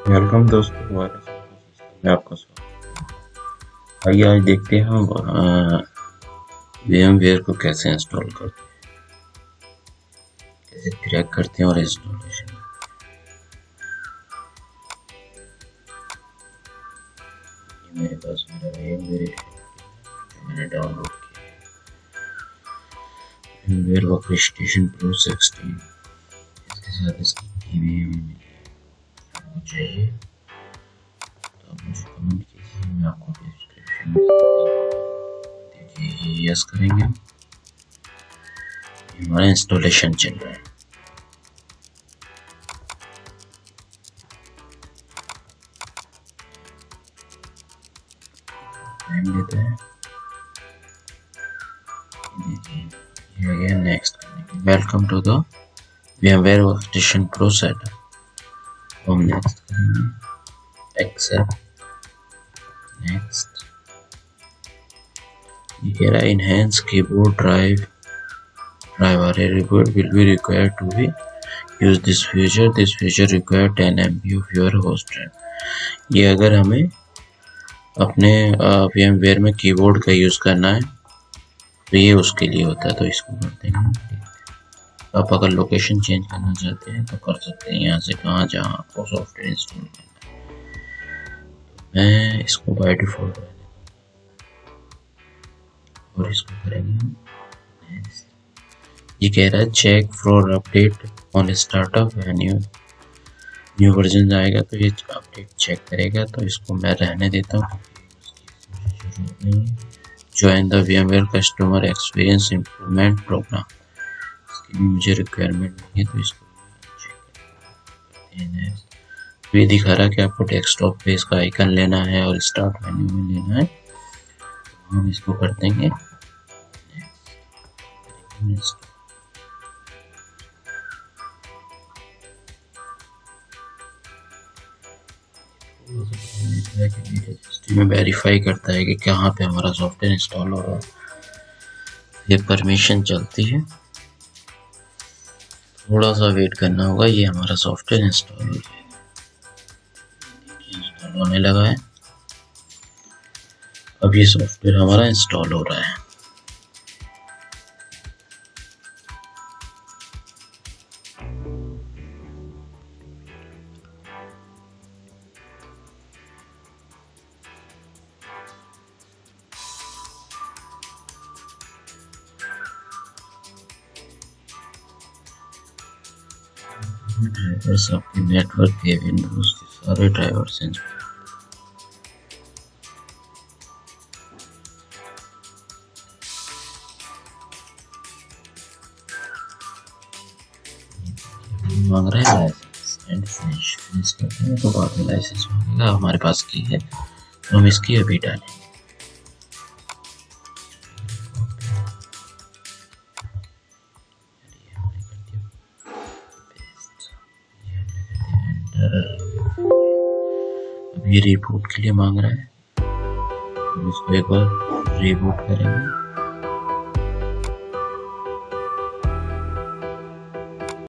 Welcome दोस्तों, दोबारा से में आपका स्वागत। आइए आज देखते हैं हम VMware को कैसे इंस्टॉल करते हैं, कैसे क्रैक करते हैं और इंस्टॉलेशन। मेरे पास मेरा VMware मैंने डाउनलोड किया VMware वर्कस्टेशन प्रो 16। इसके साथ इसकी टीवी आपको चाहिए तो आप मुझे कमेंट कीजिए, मैं आपको डिस्क्रिप्शन में देखिए। यस करेंगे, हमारा इंस्टॉलेशन चल रहा है। टाइम लेता है, देखिए नेक्स्ट करेंगे। Welcome to the VMware workstation pro setup. हम नेक्स्ट करेंगे, एक्सेप्ट, नेक्स्ट। ये कह रहा है enhance keyboard driver reboot will be required to be use this feature require 10 MB of your host RAM। ये अगर हमें अपने VMware में कीबोर्ड का यूज करना है तो ये उसके लिए होता है, तो इसको करते हैं। आप अगर लोकेशन चेंज करना चाहते हैं तो कर सकते हैं, यहाँ से कहाँ जहाँ आपको सॉफ्टवेयर इंस्टॉल करना है। मैं इसको बाय डिफॉल्ट और इसको करेंगे हम। ये कह रहा है check for update on startup, new version आएगा तो ये अपडेट चेक करेगा, तो इसको मैं रहने देता हूँ। Join the VMware customer experience improvement program, इसकी भी मुझे रिक्वायरमेंट नहीं है, तो इसको चेक करते हैं। तो ये दिखा रहा है कि आपको डेस्कटॉप पे इसका आइकन लेना है और स्टार्ट मेन्यू में लेना है, तो हम इसको कर देंगे। में वेरीफाई करता है कि कहाँ पे हमारा सॉफ्टवेयर इंस्टॉल हो रहा है। ये परमिशन चलती है, थोड़ा सा वेट करना होगा, ये हमारा सॉफ्टवेयर इंस्टॉल हो जाएगा। इंस्टॉल होने लगा है, अब ये सॉफ्टवेयर हमारा इंस्टॉल हो रहा है। ड्राइवर्स आपके नेटवर्क के विंडोज के सारे ड्राइवर्स हैं। मांग रहा है लाइसेंस एंड फिनिश करते हैं, तो बाद में लाइसेंस मांगेगा। हमारे पास की है तो हम इसकी अभी डालेंगे। अब ये रिबूट के लिए मांग रहा है, हम इसको एक बार रिबूट करेंगे।